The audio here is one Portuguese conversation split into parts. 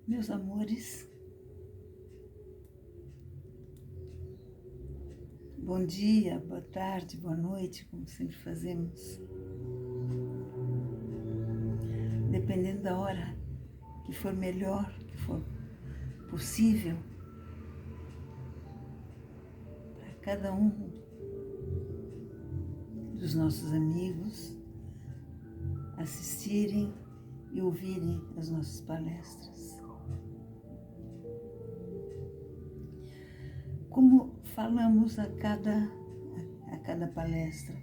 Meus amores, bom dia, boa tarde, boa noite, como sempre fazemos. Dependendo da hora que for melhor, que for possível, para cada um dos nossos amigos assistirem e ouvirem as nossas palestras. Como falamos a cada palestra,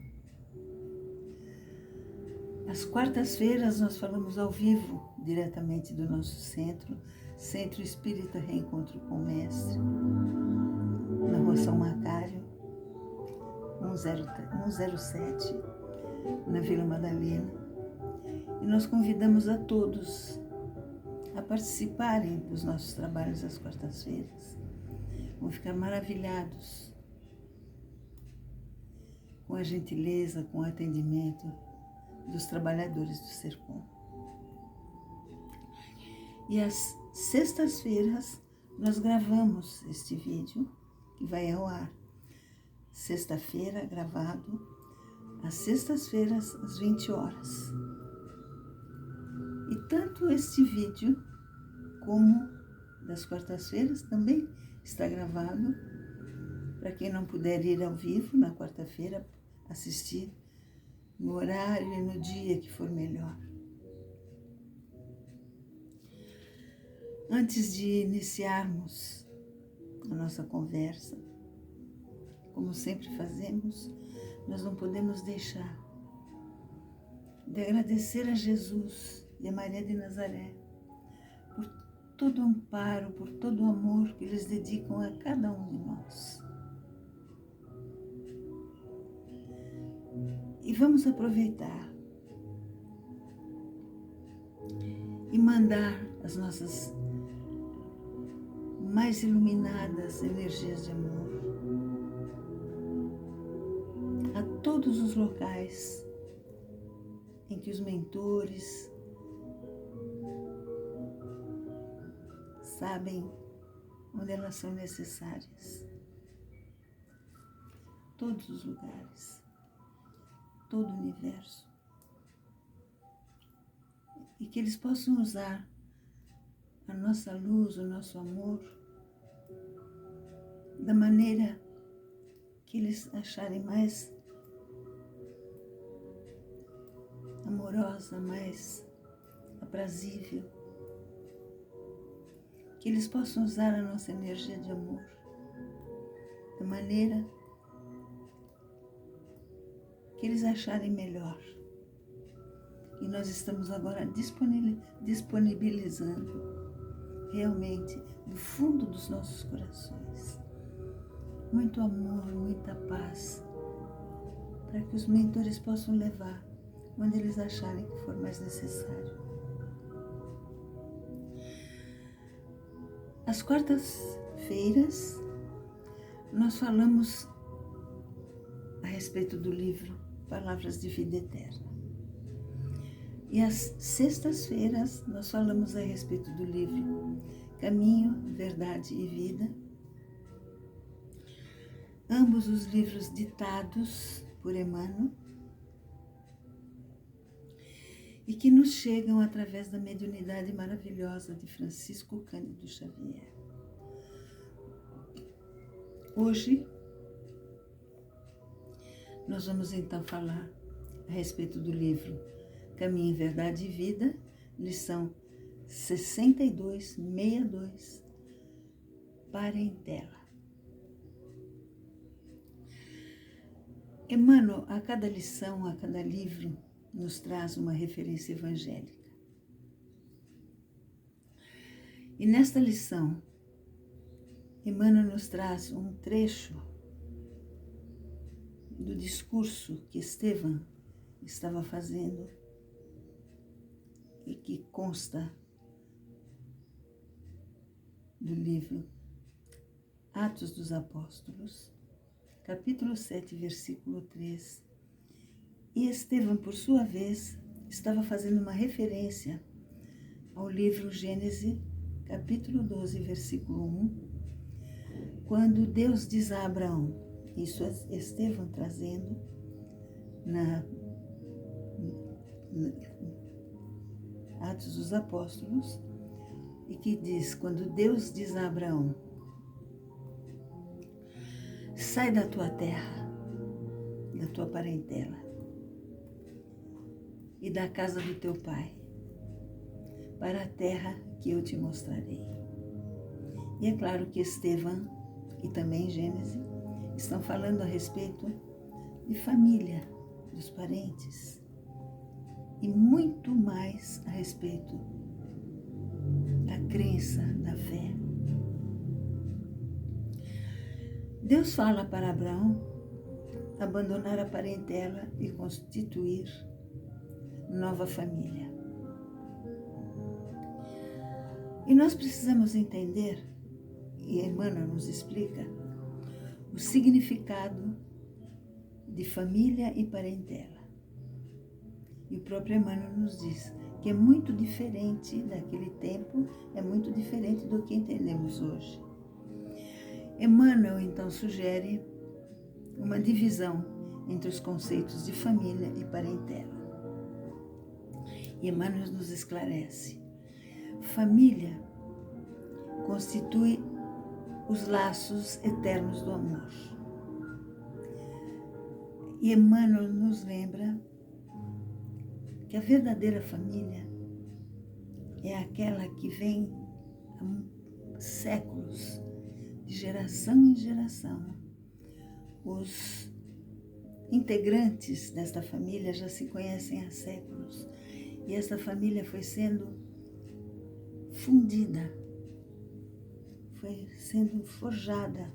às quartas-feiras nós falamos ao vivo, diretamente do nosso Centro Espírita Reencontro com o Mestre, na Rua São Macário, 107, na Vila Madalena. E nós convidamos a todos a participarem dos nossos trabalhos às quartas-feiras. Vão ficar maravilhados com a gentileza, com o atendimento dos trabalhadores do Sercom. E às sextas-feiras nós gravamos este vídeo que vai ao ar. Sexta-feira gravado, às sextas-feiras às 20 horas. E tanto este vídeo como das quartas-feiras também está gravado para quem não puder ir ao vivo na quarta-feira, assistir no horário e no dia que for melhor. Antes de iniciarmos a nossa conversa, como sempre fazemos, nós não podemos deixar de agradecer a Jesus e a Maria de Nazaré por todo o amparo, por todo o amor que eles dedicam a cada um de nós. E vamos aproveitar e mandar as nossas mais iluminadas energias de amor a todos os locais em que os mentores sabem onde elas são necessárias. Todos os lugares, todo o universo. E que eles possam usar a nossa luz, o nosso amor, da maneira que eles acharem mais amorosa, mais aprazível. Que eles possam usar a nossa energia de amor da maneira que eles acharem melhor. E nós estamos agora disponibilizando realmente do fundo dos nossos corações muito amor, muita paz, para que os mentores possam levar onde eles acharem que for mais necessário. Às quartas-feiras, nós falamos a respeito do livro Palavras de Vida Eterna. E às sextas-feiras, nós falamos a respeito do livro Caminho, Verdade e Vida. Ambos os livros ditados por Emmanuel e que nos chegam através da mediunidade maravilhosa de Francisco Cândido Xavier. Hoje, nós vamos então falar a respeito do livro Caminho, Verdade e Vida, lição 6262, Parentela. Emmanuel, a cada lição, a cada livro, nos traz uma referência evangélica. E nesta lição, Emmanuel nos traz um trecho do discurso que Estevão estava fazendo e que consta do livro Atos dos Apóstolos, capítulo 7, versículo 3. E Estevão, por sua vez, estava fazendo uma referência ao livro Gênesis, capítulo 12, versículo 1, quando Deus diz a Abraão, isso é Estevão trazendo na Atos dos Apóstolos, e que diz, quando Deus diz a Abraão, sai da tua terra, da tua parentela e da casa do teu pai, para a terra que eu te mostrarei. E é claro que Estevão e também Gênesis estão falando a respeito de família, dos parentes, e muito mais a respeito da crença, da fé. Deus fala para Abraão abandonar a parentela e constituir nova família. E nós precisamos entender, e Emmanuel nos explica, o significado de família e parentela. E o próprio Emmanuel nos diz que é muito diferente daquele tempo, é muito diferente do que entendemos hoje. Emmanuel, então, sugere uma divisão entre os conceitos de família e parentela. E Emmanuel nos esclarece. Família constitui os laços eternos do amor. E Emmanuel nos lembra que a verdadeira família é aquela que vem há séculos, de geração em geração. Os integrantes desta família já se conhecem há séculos e esta família foi sendo fundida, foi sendo forjada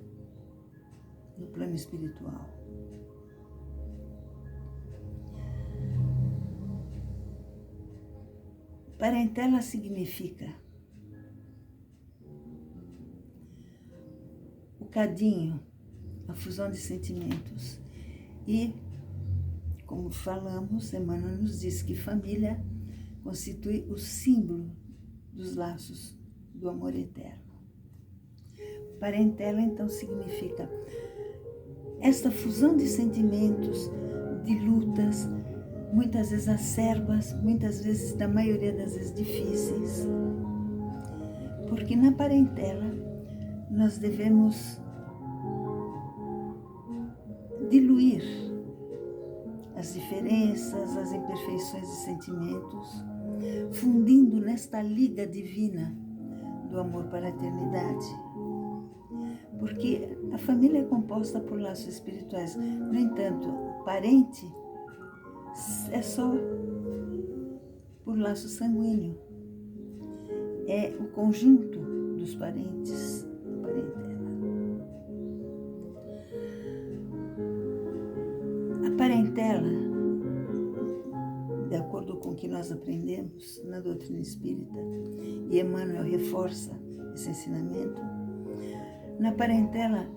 no plano espiritual. Parentela significa o cadinho, a fusão de sentimentos. E, como falamos, Emmanuel nos diz que família constitui o símbolo dos laços do amor eterno. Parentela, então, significa esta fusão de sentimentos, de lutas, muitas vezes acerbas, muitas vezes, da maioria das vezes, difíceis. Porque na parentela nós devemos diluir as diferenças, as imperfeições de sentimentos, fundindo nesta liga divina do amor para a eternidade. Porque a família é composta por laços espirituais. No entanto, o parente é só por laço sanguíneo. É o conjunto dos parentes, parentela. A parentela, de acordo com o que nós aprendemos na doutrina espírita, e Emmanuel reforça esse ensinamento, na parentela,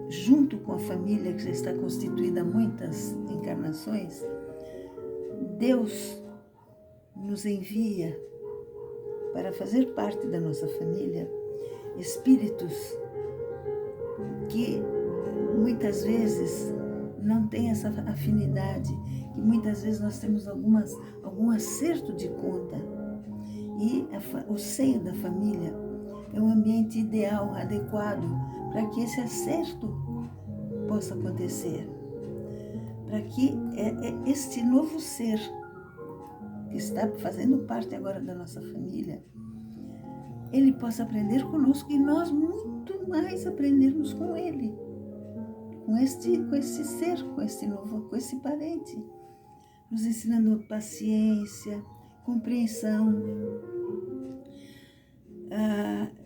junto com a família que já está constituída há muitas encarnações, Deus nos envia para fazer parte da nossa família espíritos que muitas vezes não têm essa afinidade, que muitas vezes nós temos algum acerto de conta. E o seio da família é um ambiente ideal, adequado, para que esse acerto possa acontecer. Para que este novo ser, que está fazendo parte agora da nossa família, ele possa aprender conosco e nós muito mais aprendermos com ele, com este ser, com esse parente, nos ensinando paciência, compreensão.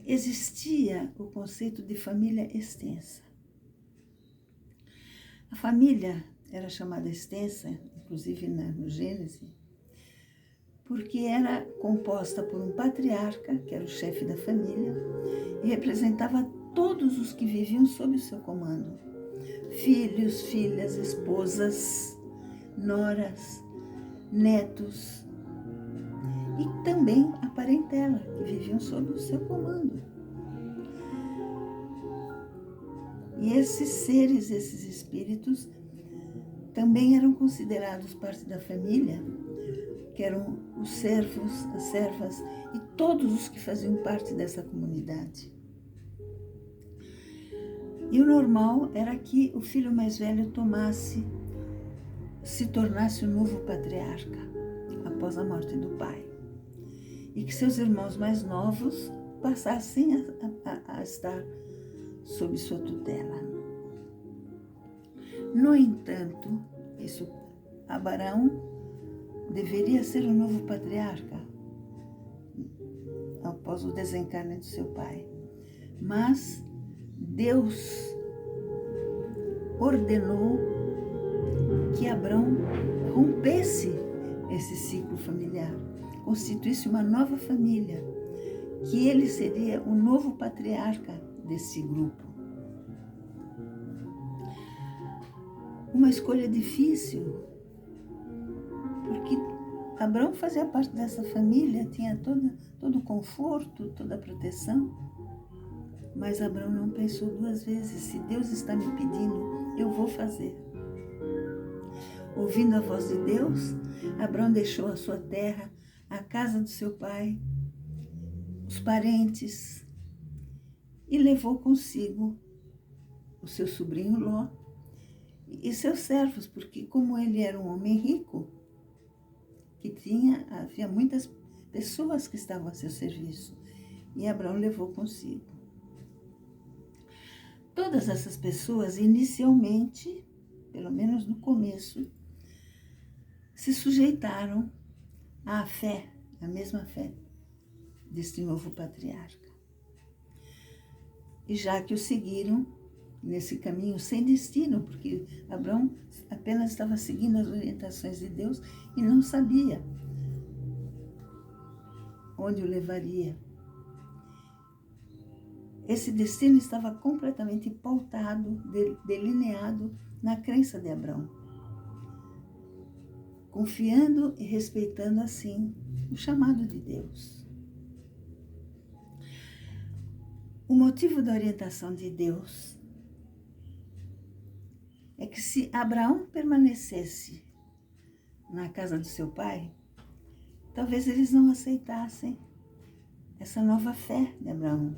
Existia o conceito de família extensa. A família era chamada extensa, inclusive no Gênesis, porque era composta por um patriarca, que era o chefe da família, e representava todos os que viviam sob o seu comando. Filhos, filhas, esposas, noras, netos. e também a parentela, que viviam sob o seu comando. E esses seres, esses espíritos, também eram considerados parte da família, que eram os servos, as servas e todos os que faziam parte dessa comunidade. E o normal era que o filho mais velho se tornasse o novo patriarca após a morte do pai. E que seus irmãos mais novos passassem a estar sob sua tutela. No entanto, Abraão deveria ser o novo patriarca após o desencarne de seu pai. Mas Deus ordenou que Abraão rompesse esse ciclo familiar, constituísse uma nova família, que ele seria o novo patriarca desse grupo. Uma escolha difícil, porque Abraão fazia parte dessa família, tinha todo o conforto, toda a proteção, mas Abraão não pensou duas vezes: se Deus está me pedindo, eu vou fazer. Ouvindo a voz de Deus, Abraão deixou a sua terra, a casa do seu pai, os parentes, e levou consigo o seu sobrinho Ló e seus servos, porque como ele era um homem rico, havia muitas pessoas que estavam a seu serviço, e Abraão levou consigo. Todas essas pessoas, inicialmente, pelo menos no começo, se sujeitaram à fé, à mesma fé deste novo patriarca. E já que o seguiram nesse caminho sem destino, porque Abraão apenas estava seguindo as orientações de Deus e não sabia onde o levaria. Esse destino estava completamente pautado, delineado na crença de Abraão, confiando e respeitando assim o chamado de Deus. O motivo da orientação de Deus é que se Abraão permanecesse na casa do seu pai, talvez eles não aceitassem essa nova fé de Abraão,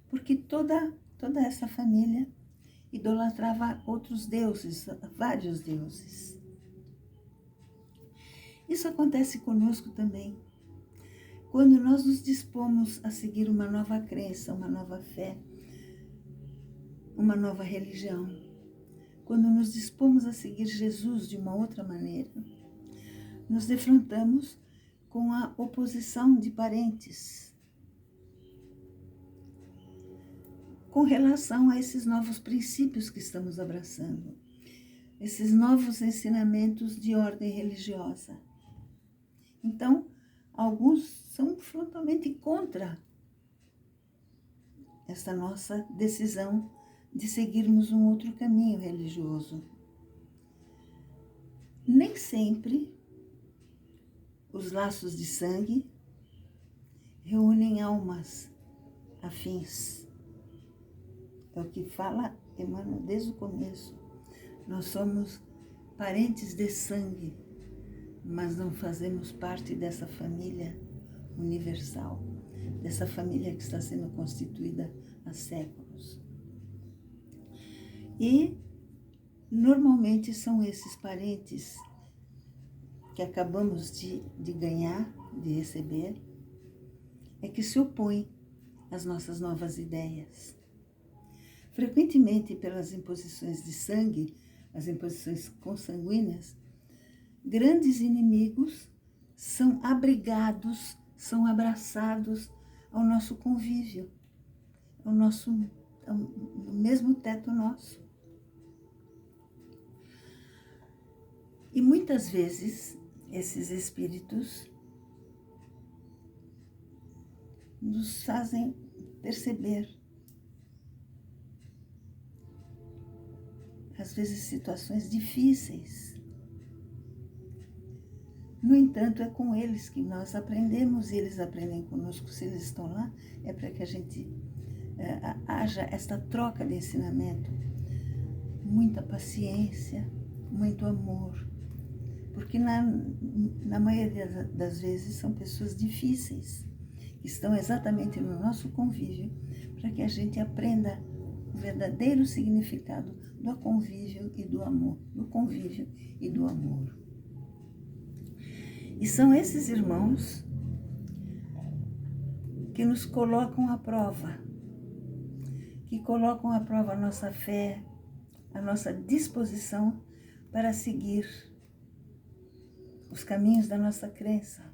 porque toda essa família idolatrava outros deuses, vários deuses. Isso acontece conosco também. Quando nós nos dispomos a seguir uma nova crença, uma nova fé, uma nova religião, quando nos dispomos a seguir Jesus de uma outra maneira, nos defrontamos com a oposição de parentes com relação a esses novos princípios que estamos abraçando, esses novos ensinamentos de ordem religiosa. Então, alguns são frontalmente contra essa nossa decisão de seguirmos um outro caminho religioso. Nem sempre os laços de sangue reúnem almas afins. É o que fala Emmanuel desde o começo. Nós somos parentes de sangue, mas não fazemos parte dessa família universal, dessa família que está sendo constituída há séculos. E, normalmente, são esses parentes que acabamos de ganhar, de receber, é que se opõem às nossas novas ideias. Frequentemente, pelas imposições de sangue, as imposições consanguíneas, grandes inimigos são abrigados, são abraçados ao nosso convívio, ao mesmo teto nosso. E muitas vezes, esses espíritos nos fazem perceber, às vezes, situações difíceis, No entanto, é com eles que nós aprendemos e eles aprendem conosco. Se eles estão lá, é para que a gente haja esta troca de ensinamento. Muita paciência, muito amor. Porque na maioria das vezes são pessoas difíceis, que estão exatamente no nosso convívio, para que a gente aprenda o verdadeiro significado do convívio e do amor, do convívio e do amor. E são esses irmãos que nos colocam à prova, que colocam à prova a nossa fé, a nossa disposição para seguir os caminhos da nossa crença.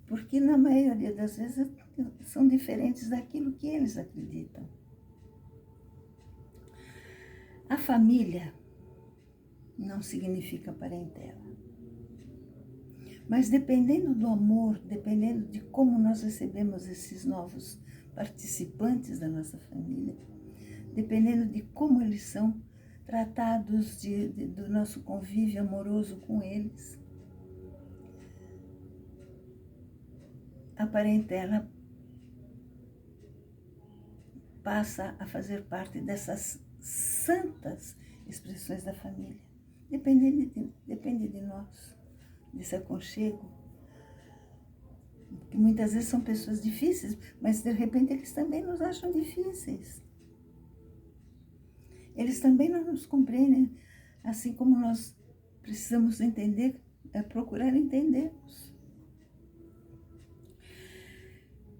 Porque na maioria das vezes são diferentes daquilo que eles acreditam. A família não significa parentela. Mas dependendo do amor, dependendo de como nós recebemos esses novos participantes da nossa família, dependendo de como eles são tratados do nosso convívio amoroso com eles, a parentela passa a fazer parte dessas santas expressões da família. Depende de nós, desse aconchego, que muitas vezes são pessoas difíceis, mas de repente eles também nos acham difíceis. Eles também não nos compreendem, assim como nós precisamos entender, procurar entendermos.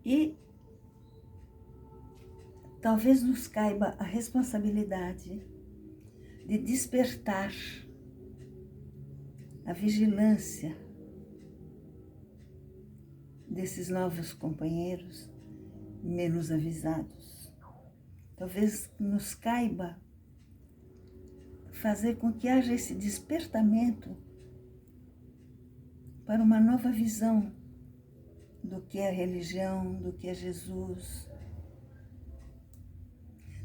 E talvez nos caiba a responsabilidade de despertar a vigilância desses novos companheiros menos avisados. Talvez nos caiba fazer com que haja esse despertamento para uma nova visão do que é a religião, do que é Jesus.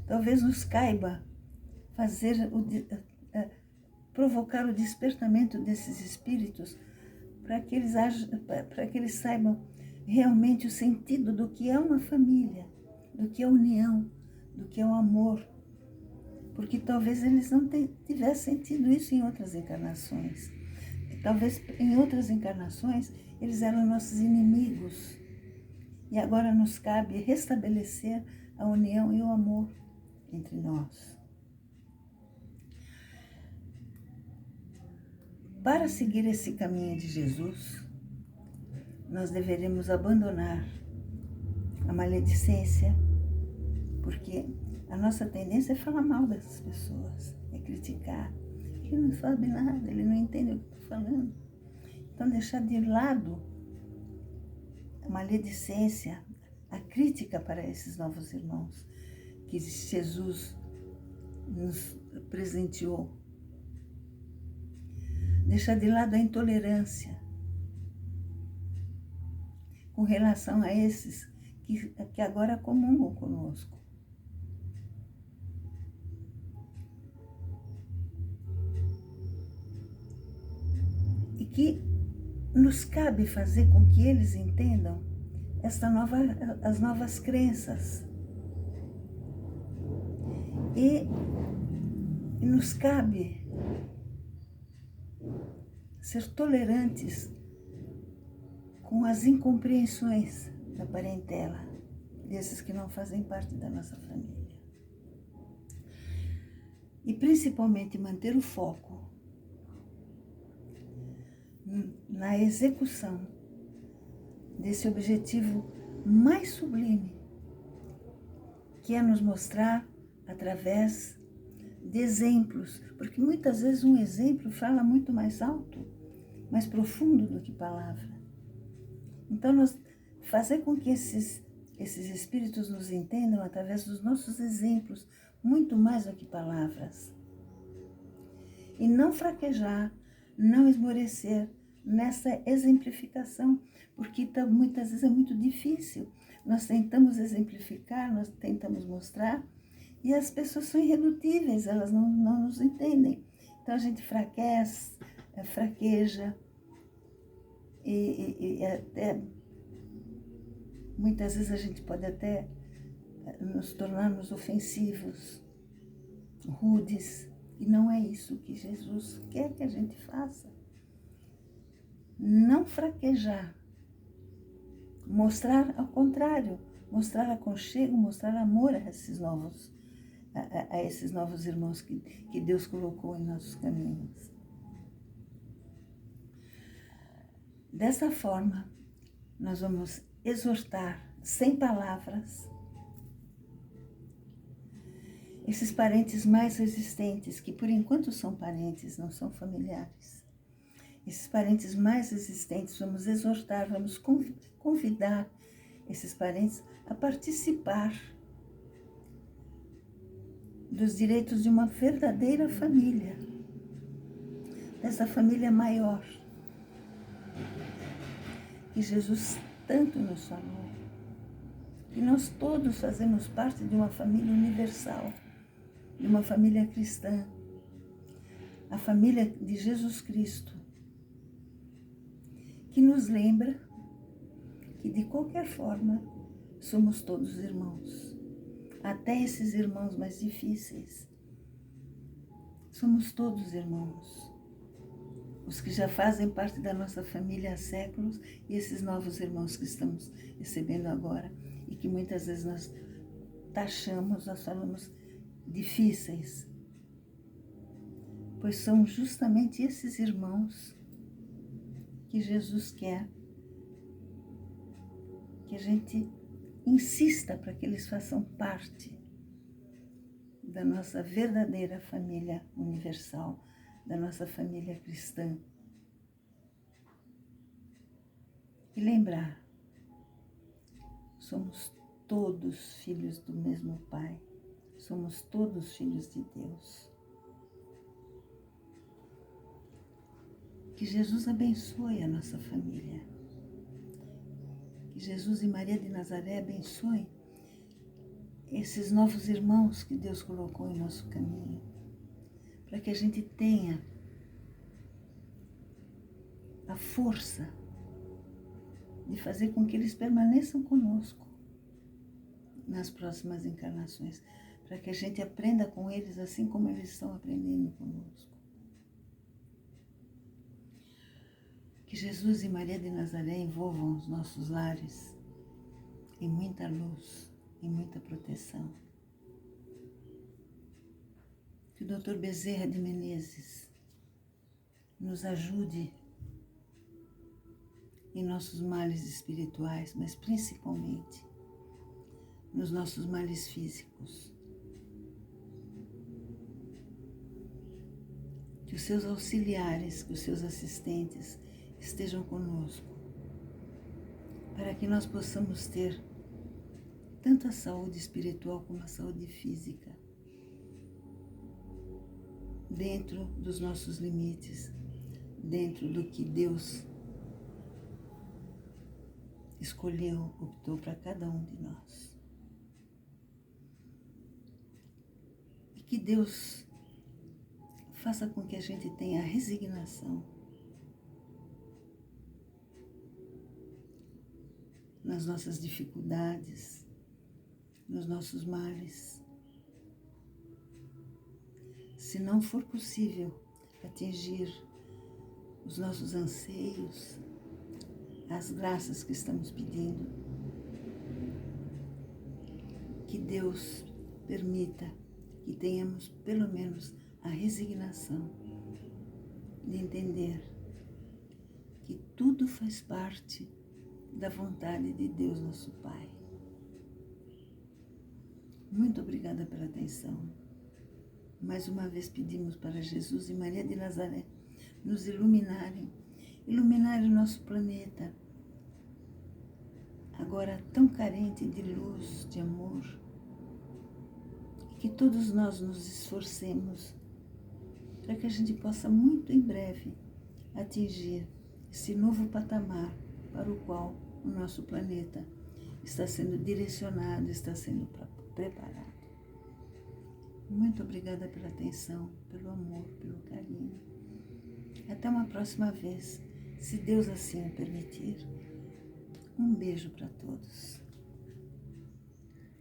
Talvez nos caiba provocar o despertamento desses espíritos para que eles saibam realmente o sentido do que é uma família, do que é a união, do que é o amor. Porque talvez eles não tivessem sentido isso em outras encarnações. Talvez em outras encarnações eles eram nossos inimigos. E agora nos cabe restabelecer a união e o amor entre nós. Para seguir esse caminho de Jesus, nós deveremos abandonar a maledicência, porque a nossa tendência é falar mal dessas pessoas, é criticar. Ele não sabe nada, ele não entende o que eu estou falando. Então, deixar de lado a maledicência, a crítica para esses novos irmãos que Jesus nos presenteou. Deixar de lado a intolerância com relação a esses que agora comungam conosco. E que nos cabe fazer com que eles entendam as novas crenças. E nos cabe ser tolerantes com as incompreensões da parentela, desses que não fazem parte da nossa família. E principalmente manter o foco na execução desse objetivo mais sublime, que é nos mostrar através de exemplos, porque muitas vezes um exemplo fala muito mais alto, mais profundo do que palavra. Então, nós fazer com que esses espíritos nos entendam através dos nossos exemplos, muito mais do que palavras. E não fraquejar, não esmorecer nessa exemplificação, porque muitas vezes é muito difícil. Nós tentamos exemplificar, nós tentamos mostrar, e as pessoas são irredutíveis, elas não nos entendem. Então a gente fraquece, fraqueja e até muitas vezes a gente pode até nos tornarmos ofensivos, rudes, e não é isso que Jesus quer que a gente faça. Não fraquejar, mostrar ao contrário, mostrar aconchego, mostrar amor a esses novos irmãos que Deus colocou em nossos caminhos. Dessa forma, nós vamos exortar sem palavras esses parentes mais resistentes, que por enquanto são parentes, não são familiares. Esses parentes mais resistentes, vamos exortar, vamos convidar esses parentes a participar dos direitos de uma verdadeira família, dessa família maior, que Jesus tanto nos falou, que nós todos fazemos parte de uma família universal, de uma família cristã, a família de Jesus Cristo, que nos lembra que de qualquer forma somos todos irmãos, até esses irmãos mais difíceis. Somos todos irmãos, os que já fazem parte da nossa família há séculos e esses novos irmãos que estamos recebendo agora e que muitas vezes nós taxamos, nós falamos difíceis, pois são justamente esses irmãos que Jesus quer que a gente insista para que eles façam parte da nossa verdadeira família universal, da nossa família cristã. E lembrar, somos todos filhos do mesmo Pai, somos todos filhos de Deus. Que Jesus abençoe a nossa família. Que Jesus e Maria de Nazaré abençoem esses novos irmãos que Deus colocou em nosso caminho, para que a gente tenha a força de fazer com que eles permaneçam conosco nas próximas encarnações, para que a gente aprenda com eles assim como eles estão aprendendo conosco. Que Jesus e Maria de Nazaré envolvam os nossos lares em muita luz, em muita proteção. Que o Dr. Bezerra de Menezes nos ajude em nossos males espirituais, mas principalmente nos nossos males físicos. Que os seus auxiliares, que os seus assistentes estejam conosco, para que nós possamos ter tanto a saúde espiritual como a saúde física, dentro dos nossos limites, dentro do que Deus escolheu, optou para cada um de nós. E que Deus faça com que a gente tenha resignação nas nossas dificuldades, nos nossos males. Se não for possível atingir os nossos anseios, as graças que estamos pedindo, que Deus permita que tenhamos pelo menos a resignação de entender que tudo faz parte da vontade de Deus, nosso Pai. Muito obrigada pela atenção. Mais uma vez pedimos para Jesus e Maria de Nazaré nos iluminarem o nosso planeta, agora tão carente de luz, de amor, e que todos nós nos esforcemos para que a gente possa muito em breve atingir esse novo patamar para o qual o nosso planeta está sendo direcionado, está sendo preparado. Muito obrigada pela atenção, pelo amor, pelo carinho. Até uma próxima vez, se Deus assim o permitir. Um beijo para todos.